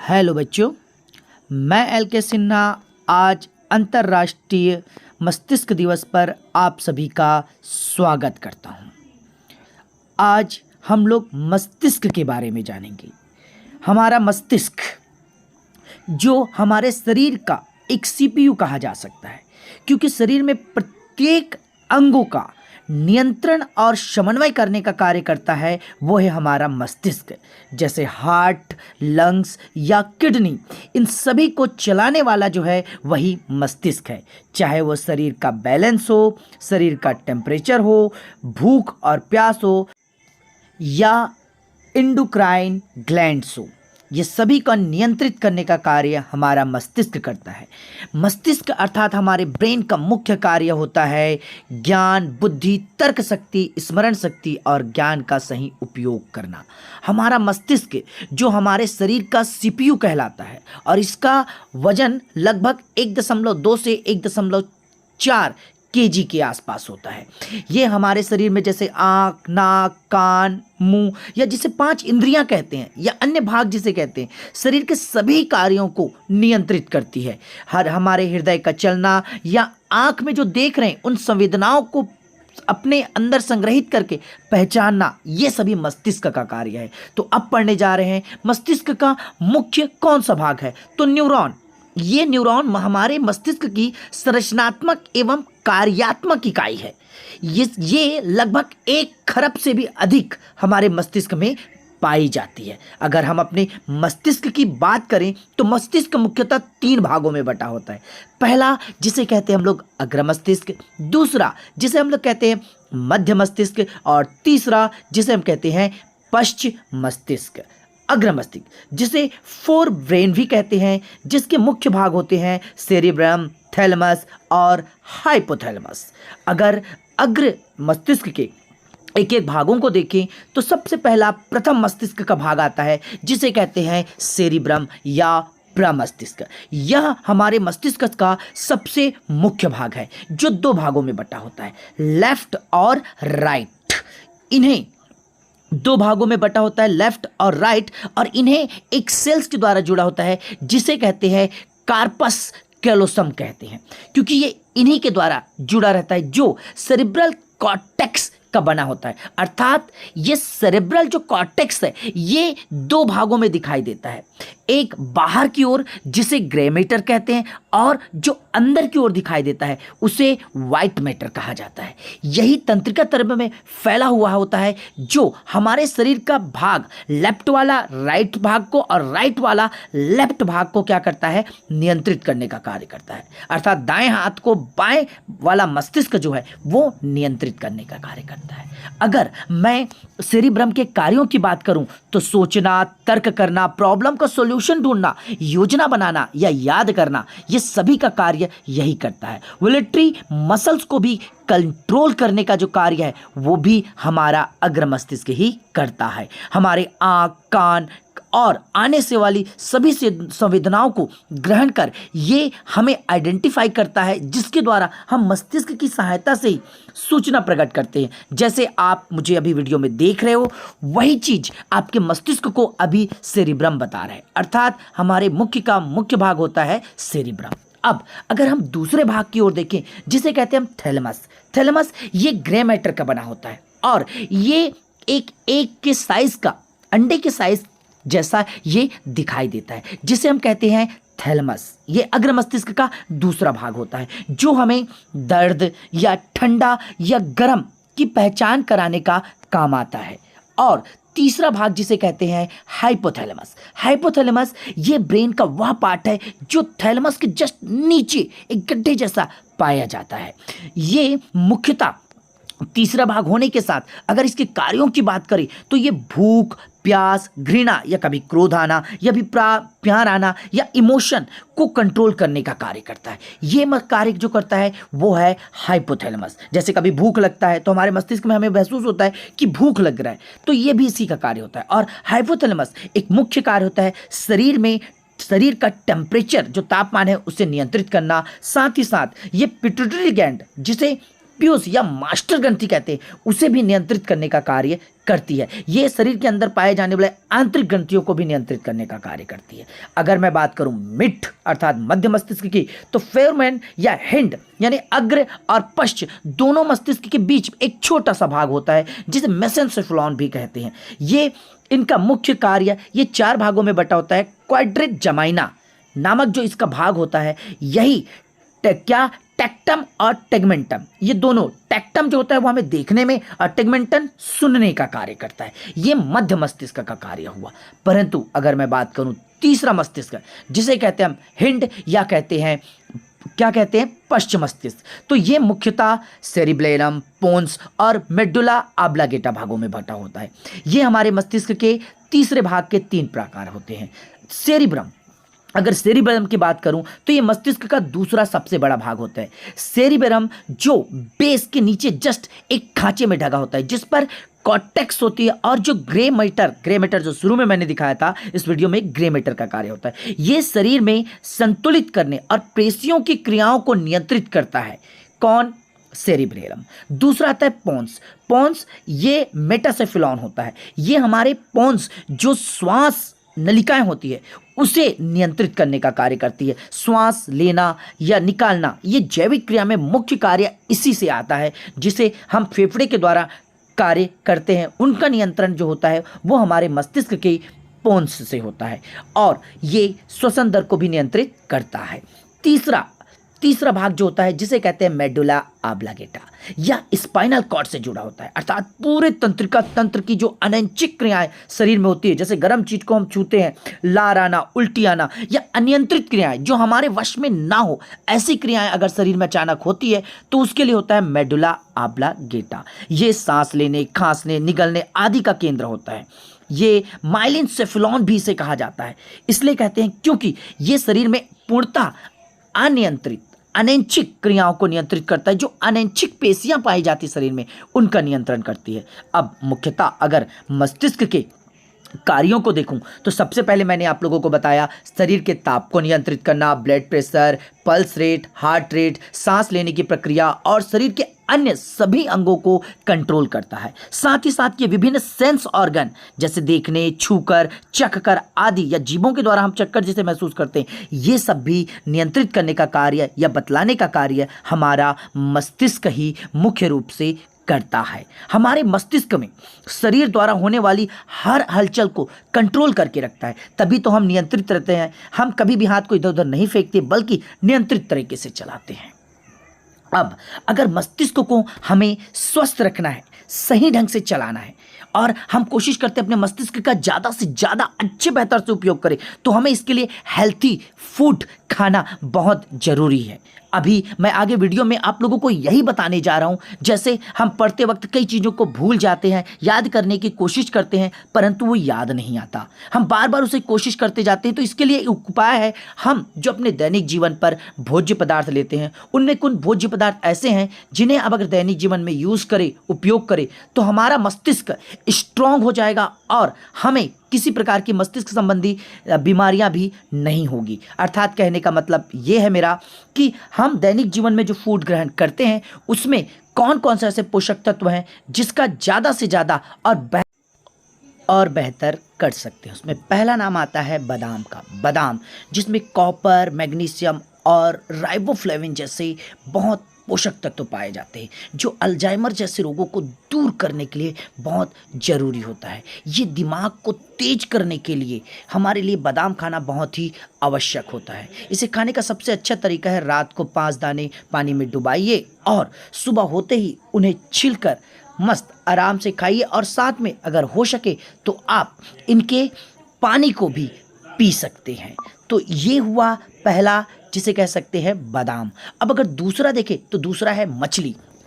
Hello बच्चों, मैं L के सिन्हा आज अंतर्राष्ट्रीय मस्तिष्क दिवस पर आप सभी का स्वागत करता हूं। आज हम लोग मस्तिष्क के बारे में जानेंगे। हमारा मस्तिष्क जो हमारे शरीर का एक सीपीयू कहा जा सकता है, क्योंकि शरीर में प्रत्येक अंगों का नियंत्रण और समन्वय करने का कार्य करता है, वो है हमारा मस्तिष्क। जैसे हार्ट, लंग्स या किडनी, इन सभी को चलाने वाला जो है वही मस्तिष्क है। चाहे वो शरीर का बैलेंस हो, शरीर का टेम्परेचर हो, भूख और प्यास हो या इंडोक्राइन ग्लैंड्स हो, ये सभी को नियंत्रित करने का कार्य हमारा मस्तिष्क करता है। मस्तिष्क अर्थात हमारे ब्रेन का मुख्य कार्य होता है ज्ञान, बुद्धि, तर्क शक्ति, स्मरण शक्ति और ज्ञान का सही उपयोग करना। हमारा मस्तिष्क जो हमारे शरीर का सीपीयू कहलाता है और इसका वजन लगभग 1.2 से 1.4 केजी के आसपास होता है। ये हमारे शरीर में जैसे आँख, नाक, कान, मुंह या जिसे 5 इंद्रियां कहते हैं या अन्य भाग जिसे कहते हैं, शरीर के सभी कार्यों को नियंत्रित करती है। हमारे हृदय का चलना या आँख में जो देख रहे हैं उन संवेदनाओं को अपने अंदर संग्रहित करके पहचानना, ये सभी मस्तिष्क का कार्य है। तो अब पढ़ने जा रहे हैं मस्तिष्क का मुख्य कौन सा भाग है, तो न्यूरॉन। ये न्यूरॉन हमारे मस्तिष्क की संरचनात्मक एवं कार्यात्मक इकाई है। ये लगभग 1 खरब से भी अधिक हमारे मस्तिष्क में पाई जाती है। अगर हम अपने मस्तिष्क की बात करें तो मस्तिष्क मुख्यतः 3 भागों में बटा होता है। पहला जिसे कहते हैं हम लोग अग्र मस्तिष्क, दूसरा जिसे हम लोग कहते हैं मध्य मस्तिष्क और तीसरा जिसे हम कहते हैं पश्च मस्तिष्क। अग्र मस्तिष्क जिसे फोर ब्रेन भी कहते हैं, जिसके मुख्य भाग होते हैं सेरिब्रम, थैलेमस और हाइपोथैलेमस। अगर अग्र मस्तिष्क के एक एक भागों को देखें तो सबसे पहला प्रथम मस्तिष्क का भाग आता है जिसे कहते हैं सेरिब्रम या प्रमस्तिष्क। यह हमारे मस्तिष्क का सबसे मुख्य भाग है जो 2 भागों में बटा होता है, लेफ्ट और राइट। इन्हें 2 भागों में बटा होता है, लेफ्ट और राइट, और इन्हें एक सेल्स के द्वारा जुड़ा होता है जिसे कहते हैं कार्पस कैलोसम कहते हैं, क्योंकि ये इन्हीं के द्वारा जुड़ा रहता है जो सेरिब्रल कॉर्टेक्स का बना होता है। अर्थात ये सेरेब्रल जो कॉर्टेक्स है ये 2 भागों में दिखाई देता है, एक बाहर की ओर जिसे ग्रे मैटर कहते हैं और जो अंदर की ओर दिखाई देता है उसे व्हाइट मैटर कहा जाता है। यही तंत्रिका तरल में फैला हुआ होता है जो हमारे शरीर का भाग लेफ्ट वाला राइट भाग को और राइट वाला लेफ्ट भाग को क्या करता है, नियंत्रित करने का कार्य करता है। अर्थात दाएं हाथ को बाएं वाला मस्तिष्क जो है वो नियंत्रित करने का कार्य करता है। अगर मैं सेरिब्रम के कार्यों की बात करूं तो सोचना, तर्क करना, प्रॉब्लम का सॉल्यूशन ढूंढना, योजना बनाना या याद करना, ये सभी का कार्य यही करता है। वॉलेटरी मसल्स को भी कंट्रोल करने का जो कार्य है वो भी हमारा अग्र मस्तिष्क ही करता है। हमारे आँख, कान और आने से वाली सभी संवेदनाओं को ग्रहण कर ये हमें आइडेंटिफाई करता है, जिसके द्वारा हम मस्तिष्क की सहायता से ही सूचना प्रकट करते हैं। जैसे आप मुझे अभी वीडियो में देख रहे हो, वही चीज आपके मस्तिष्क को अभी सेरिब्रम बता रहा है। अर्थात हमारे मुख्य का मुख्य भाग होता है सेरिब्रम। अब अगर हम दूसरे भाग की ओर देखें जिसे कहते हैं हम थैलेमस। थैलेमस ये ग्रे मैटर का बना होता है और ये एक के साइज का, अंडे के साइज जैसा ये दिखाई देता है, जिसे हम कहते हैं थैलेमस। ये अग्र मस्तिष्क का दूसरा भाग होता है जो हमें दर्द या ठंडा या गर्म की पहचान कराने का काम आता है। और तीसरा भाग जिसे कहते हैं हाइपोथैलेमस। हाइपोथैलेमस ये ब्रेन का वह पार्ट है जो थैलेमस के जस्ट नीचे एक गड्ढे जैसा पाया जाता है। ये मुख्यतः तीसरा भाग होने के साथ अगर इसके कार्यों की बात करें तो ये भूख, प्यास, घृणा या कभी क्रोध आना या भी प्यार आना या इमोशन को कंट्रोल करने का कार्य करता है। ये कार्य जो करता है वो है हाइपोथैलेमस। जैसे कभी भूख लगता है तो हमारे मस्तिष्क में हमें महसूस होता है कि भूख लग रहा है, तो ये भी इसी का कार्य होता है। और हाइपोथैलेमस एक मुख्य कार्य होता है शरीर का टेम्परेचर जो तापमान है उसे नियंत्रित करना। साथ ही साथ ये पिट्यूटरी ग्लैंड जिसे पीयूष या मास्टर ग्रंथि कहते हैं, उसे भी नियंत्रित करने का कार्य करती है। ये शरीर के अंदर पाए जाने वाले आंतरिक ग्रंथियों को भी नियंत्रित करने का कार्य करती है। अगर मैं बात करूं मिड अर्थात मध्य मस्तिष्क की, तो फोरमेन या हिंड यानी अग्र और पश्च दोनों मस्तिष्क के बीच एक छोटा सा भाग होता है जिसे मेसेनसेफेलॉन भी कहते हैं। ये इनका मुख्य कार्य ये 4 भागों में बटा होता है। क्वाड्रिक जमाइना नामक जो इसका भाग होता है, यही क्या टेक्टम और टेगमेंटम, ये दोनों, टेक्टम जो होता है वो हमें देखने में और टेगमेंटम सुनने का कार्य करता है। ये मध्य मस्तिष्क का कार्य हुआ। परंतु अगर मैं बात करूं तीसरा मस्तिष्क जिसे कहते हैं हम हिंड या कहते हैं क्या कहते हैं पश्चिम मस्तिष्क, तो ये मुख्यतः सेरिब्लेलम, पोन्स और मेडुला ऑब्लांगेटा भागों में बटा होता है। ये हमारे मस्तिष्क के तीसरे भाग के 3 प्रकार होते हैं। सेरिब्रम, अगर सेरिब्रम की बात करूं तो ये मस्तिष्क का दूसरा सबसे बड़ा भाग होता है। सेरिब्रम जो बेस के नीचे जस्ट एक खांचे में ढका होता है जिस पर कॉर्टेक्स होती है, और जो ग्रे मैटर जो शुरू में मैंने दिखाया था इस वीडियो में, ग्रे मैटर का कार्य होता है। ये शरीर में संतुलित करने और पेशियों की क्रियाओं को नियंत्रित करता है। कौन? सेरिब्रेलम। दूसरा आता है पोन्स। पोन्स ये मेटासेफेलॉन होता है। ये हमारे पोन्स जो श्वास नलिकाएं होती है उसे नियंत्रित करने का कार्य करती है। श्वास लेना या निकालना, ये जैविक क्रिया में मुख्य कार्य इसी से आता है, जिसे हम फेफड़े के द्वारा कार्य करते हैं। उनका नियंत्रण जो होता है वो हमारे मस्तिष्क के पोन्स से होता है, और ये श्वसन दर को भी नियंत्रित करता है। तीसरा भाग जो होता है जिसे कहते हैं मेडुला ऑब्लांगेटा, या स्पाइनल कॉर्ड से जुड़ा होता है, अर्थात पूरे तंत्रिका तंत्र की जो अनैच्छिक क्रियाएं शरीर में होती है, जैसे गर्म चीज को हम छूते हैं, लार आना, उल्टी आना, या अनियंत्रित क्रियाएं जो हमारे वश में ना हो, ऐसी क्रियाएं अगर शरीर में अचानक होती है तो उसके लिए होता है मेडुला ऑब्लांगेटा। ये सांस लेने, खांसने, निगलने आदि का केंद्र होता है। ये माइलिन सेफेलॉन भी इसे कहा जाता है, इसलिए कहते हैं क्योंकि ये शरीर में पूर्णतः अनियंत्रित अनैच्छिक क्रियाओं को नियंत्रित करता है। जो अनैच्छिक पेशियां पाई जाती शरीर में उनका नियंत्रण करती है। अब मुख्यतः अगर मस्तिष्क के कार्यों को देखूं तो सबसे पहले मैंने आप लोगों को बताया शरीर के ताप को नियंत्रित करना, blood pressure, pulse rate, heart rate, सांस लेने की प्रक्रिया और शरीर के अन्य सभी अंगों को कंट्रोल करता है। साथ ही साथ ये विभिन्न सेंस ऑर्गन जैसे देखने, छूकर, चखकर आदि, या जीभों के द्वारा हम चखकर जिसे महसूस करते हैं, ये सब भी नियंत्रित करने का कार्य या बतलाने का कार्य हमारा मस्तिष्क ही मुख्य रूप से करता है। हमारे मस्तिष्क में शरीर द्वारा होने वाली हर हलचल को कंट्रोल करके रखता है, तभी तो हम नियंत्रित रहते हैं। हम कभी भी हाथ को इधर उधर नहीं फेंकते बल्कि नियंत्रित तरीके से चलाते हैं। अब अगर मस्तिष्क को हमें स्वस्थ रखना है, सही ढंग से चलाना है, और हम कोशिश करते हैं अपने मस्तिष्क का ज़्यादा से ज़्यादा अच्छे बेहतर से उपयोग करें, तो हमें इसके लिए हेल्थी फूड खाना बहुत ज़रूरी है। अभी मैं आगे वीडियो में आप लोगों को यही बताने जा रहा हूं। जैसे हम पढ़ते वक्त कई चीज़ों को भूल जाते हैं, याद करने की कोशिश करते हैं परंतु वो याद नहीं आता, हम बार बार उसे कोशिश करते जाते हैं। तो इसके लिए एक उपाय है, हम जो अपने दैनिक जीवन पर भोज्य पदार्थ लेते हैं उनमें कुछ भोज्य पदार्थ ऐसे हैं जिन्हें अब अगर दैनिक जीवन में यूज़ करें, उपयोग करें, तो हमारा मस्तिष्क स्ट्रांग हो जाएगा और हमें किसी प्रकार की मस्तिष्क संबंधी बीमारियां भी नहीं होगी। अर्थात कहने का मतलब ये है मेरा कि हम दैनिक जीवन में जो फूड ग्रहण करते हैं उसमें कौन कौन से ऐसे पोषक तत्व हैं जिसका ज़्यादा से ज़्यादा और बेहतर कर सकते हैं। उसमें पहला नाम आता है बादाम का। बादाम जिसमें कॉपर, मैग्नीशियम और राइबोफ्लेविन जैसे बहुत पोषक तत्व पाए जाते हैं, जो अल्जाइमर जैसे रोगों को दूर करने के लिए बहुत ज़रूरी होता है। ये दिमाग को तेज करने के लिए हमारे लिए बादाम खाना बहुत ही आवश्यक होता है। इसे खाने का सबसे अच्छा तरीका है, रात को 5 दाने पानी में डुबाइए और सुबह होते ही उन्हें छिलकर मस्त आराम से खाइए, और साथ में अगर हो सके तो आप इनके पानी को भी पी सकते हैं। तो ये हुआ पहला जिसे कह सकते हैं बादाम। अब अगर दूसरा देखें तो दूसरा है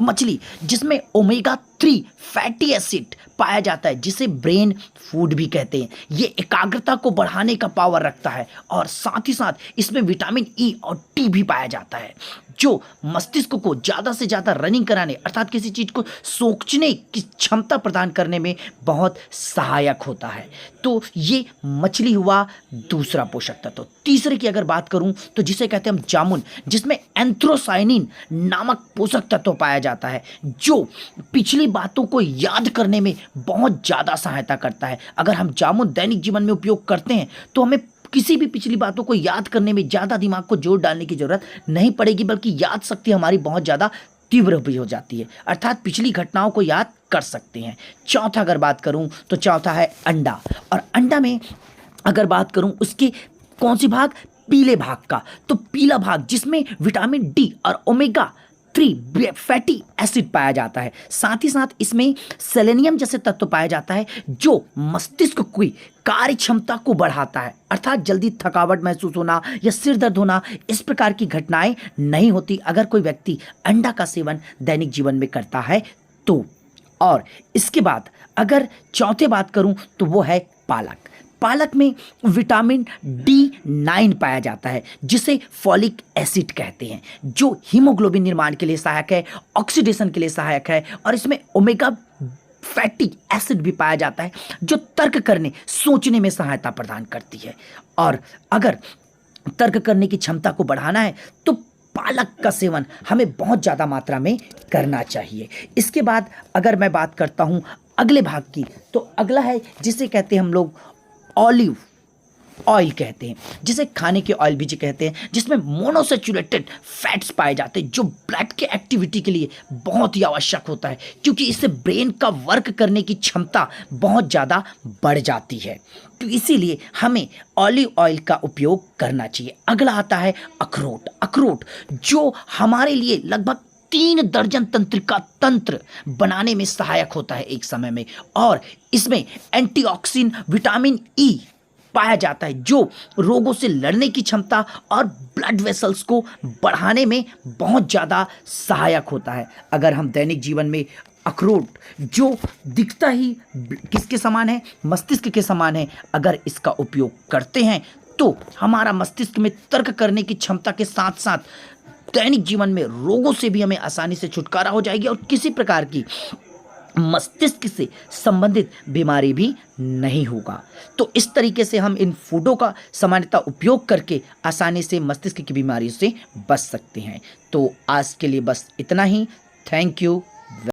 मछली जिसमें ओमेगा 3 फैटी एसिड पाया जाता है जिसे ब्रेन फूड भी कहते हैं। ये एकाग्रता को बढ़ाने का पावर रखता है और साथ ही साथ इसमें विटामिन ई और टी भी पाया जाता है जो मस्तिष्क को ज़्यादा से ज़्यादा रनिंग कराने अर्थात किसी चीज़ को सोचने की क्षमता प्रदान करने में बहुत सहायक होता है। तो ये मछली हुआ दूसरा पोषक तत्व। तीसरे की अगर बात करूं तो जिसे कहते हैं हम जामुन, जिसमें एंथ्रोसाइनिन नामक पोषक तत्व पाया जाता है जो पिछली बातों को याद करने में बहुत ज़्यादा सहायता करता है। अगर हम जामुन दैनिक जीवन में उपयोग करते हैं तो हमें किसी भी पिछली बातों को याद करने में ज़्यादा दिमाग को जोर डालने की जरूरत नहीं पड़ेगी, बल्कि याद शक्ति हमारी बहुत ज़्यादा तीव्र भी हो जाती है, अर्थात पिछली घटनाओं को याद कर सकते हैं। चौथा अगर बात करूं तो चौथा है अंडा। और अंडा में अगर बात करूं उसके कौन सी भाग, पीले भाग का, तो पीला भाग जिसमें विटामिन डी और ओमेगा 3 फैटी एसिड पाया जाता है। साथ ही साथ इसमें सेलेनियम जैसे तत्व पाया जाता है जो मस्तिष्क की कार्य क्षमता को बढ़ाता है, अर्थात जल्दी थकावट महसूस होना या सिर दर्द होना, इस प्रकार की घटनाएं नहीं होती अगर कोई व्यक्ति अंडा का सेवन दैनिक जीवन में करता है तो। और इसके बाद अगर चौथे बात करूं तो वो है पालक। पालक में विटामिन D9 पाया जाता है जिसे फॉलिक एसिड कहते हैं जो हीमोग्लोबिन निर्माण के लिए सहायक है, ऑक्सीडेशन के लिए सहायक है और इसमें ओमेगा फैटी एसिड भी पाया जाता है जो तर्क करने सोचने में सहायता प्रदान करती है। और अगर तर्क करने की क्षमता को बढ़ाना है तो पालक का सेवन हमें बहुत ज़्यादा मात्रा में करना चाहिए। इसके बाद अगर मैं बात करता हूँ अगले भाग की तो अगला है जिसे कहते हैं हम लोग ऑलिव ऑयल कहते हैं, जिसे खाने के ऑयल भी जी कहते हैं, जिसमें मोनोसेचुरेटेड फैट्स पाए जाते हैं जो ब्लड के एक्टिविटी के लिए बहुत ही आवश्यक होता है क्योंकि इससे ब्रेन का वर्क करने की क्षमता बहुत ज़्यादा बढ़ जाती है। तो इसीलिए हमें ऑलिव ऑयल का उपयोग करना चाहिए। अगला आता है अखरोट। अखरोट जो हमारे लिए लगभग 3 दर्जन तंत्रिका तंत्र बनाने में सहायक होता है एक समय में, और इसमें एंटीऑक्सीडेंट विटामिन ई पाया जाता है जो रोगों से लड़ने की क्षमता और ब्लड वेसल्स को बढ़ाने में बहुत ज़्यादा सहायक होता है। अगर हम दैनिक जीवन में अखरोट जो दिखता ही किसके समान है, मस्तिष्क के समान है, अगर इसका उपयोग करते हैं तो हमारा मस्तिष्क में तर्क करने की क्षमता के साथ साथ दैनिक जीवन में रोगों से भी हमें आसानी से छुटकारा हो जाएगी और किसी प्रकार की मस्तिष्क से संबंधित बीमारी भी नहीं होगा। तो इस तरीके से हम इन फूडों का सामान्यतः उपयोग करके आसानी से मस्तिष्क की बीमारियों से बच सकते हैं। तो आज के लिए बस इतना ही। Thank you.